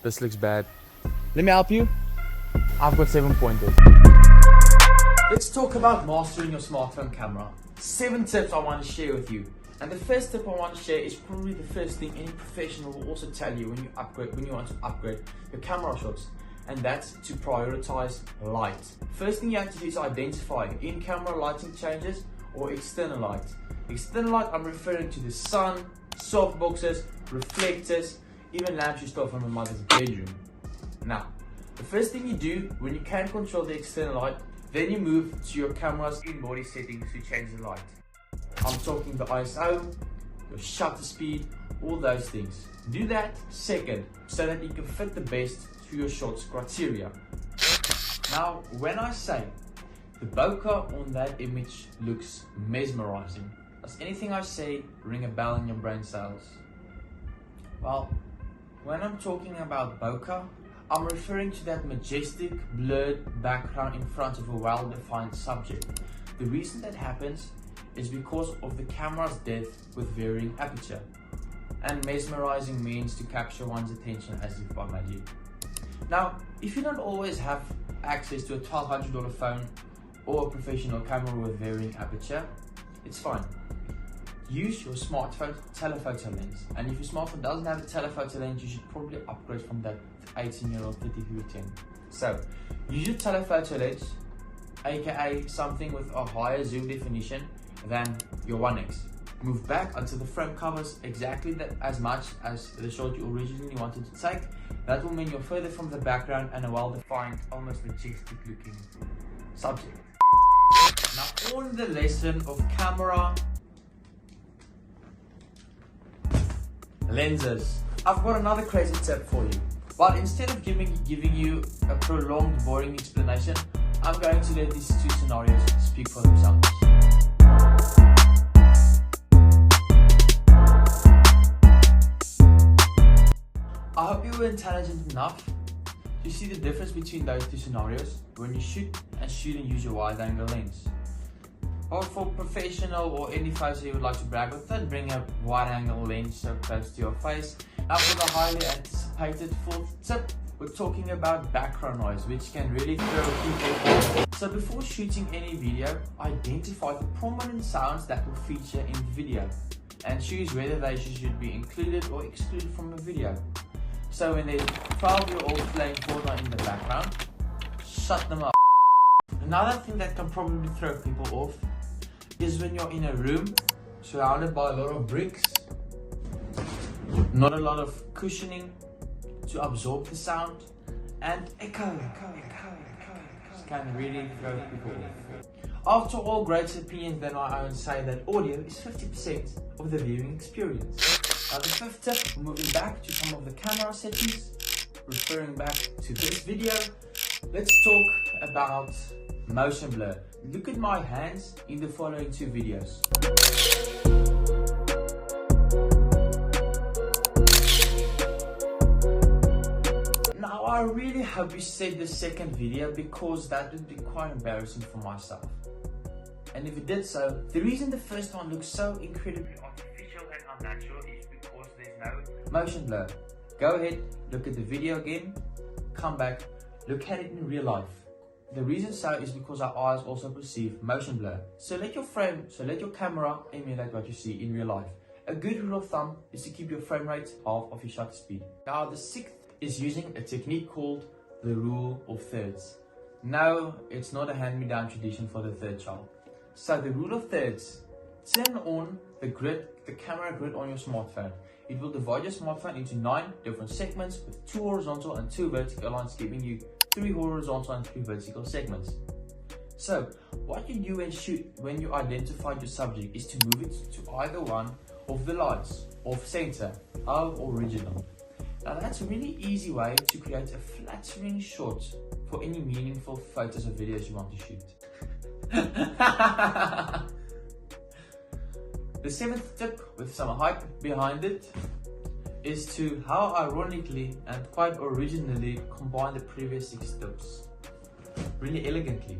this looks bad. Let me help you. I've got 7 pointers. Let's talk about mastering your smartphone camera. 7 tips I want to share with you. And the first tip I want to share is probably the first thing any professional will also tell you when you want to upgrade your camera shots. And that's to prioritize light. First thing you have to do is identify in-camera lighting changes or external light. External light, I'm referring to the sun, softboxes, reflectors, even lamps you stole from your mother's bedroom. Now, the first thing you do when you can control the external light, then you move to your camera's in-body settings to change the light. I'm talking the ISO, your shutter speed, all those things. Do that second, so that you can fit the best to your shot's criteria. Now, when I say the bokeh on that image looks mesmerizing, does anything I say ring a bell in your brain cells? Well, when I'm talking about bokeh, I'm referring to that majestic, blurred background in front of a well-defined subject. The reason that happens is because of the camera's depth with varying aperture. And mesmerizing means to capture one's attention as if by magic. Now, if you don't always have access to a $1,200 phone or a professional camera with varying aperture, it's fine. Use your smartphone telephoto lens. And if your smartphone doesn't have a telephoto lens, you should probably upgrade from that 18-year-old 3310. So, use your telephoto lens, aka something with a higher zoom definition than your 1x. Move back until the frame covers exactly as much as the shot you originally wanted to take. That will mean you're further from the background and a well-defined, almost majestic looking subject. Now, on the lesson of camera lenses, I've got another crazy tip for you. But instead of giving you a prolonged, boring explanation, I'm going to let these 2 scenarios speak for themselves. I hope you were intelligent enough to see the difference between those 2 scenarios when you shoot and use your wide-angle lens. Or for professional or any photo you would like to brag with, don't bring a wide-angle lens so close to your face. Now for the highly anticipated 4th tip, we're talking about background noise, which can really throw people off. So before shooting any video, identify the prominent sounds that will feature in the video and choose whether they should be included or excluded from the video. So when there's 12-year-old playing Fortnite in the background, shut them up. Another thing that can probably throw people off is when you're in a room surrounded by a lot of bricks, not a lot of cushioning to absorb the sound, and echo can really throw people off. After all, great opinions than my own say that audio is 50% of the viewing experience. Now the 5th tip, moving back to some of the camera settings, referring back to this video, let's talk about motion blur. Look at my hands in the following 2 videos. Now I really hope you saved the 2nd video, because that would be quite embarrassing for myself. And if it did so, the reason the first one looks so incredibly artificial and unnatural is because there's no motion blur. Go ahead, look at the video again, come back, look at it in real life. The reason so is because our eyes also perceive motion blur. So let your camera emulate what you see in real life. A good rule of thumb is to keep your frame rate half of your shutter speed. Now the 6th is using a technique called the rule of thirds. No, it's not a hand-me-down tradition for the 3rd child. So the rule of thirds, turn on the camera grid on your smartphone. It will divide your smartphone into 9 different segments with 2 horizontal and 2 vertical lines, giving you 3 horizontal and 3 vertical segments. So what you do and shoot when you identify your subject is to move it to either one of the lights, off center. How original. Now that's a really easy way to create a flattering shot for any meaningful photos or videos you want to shoot. The 7th tip, with some hype behind it, is to how ironically and quite originally combine the previous 6 tips. Really elegantly.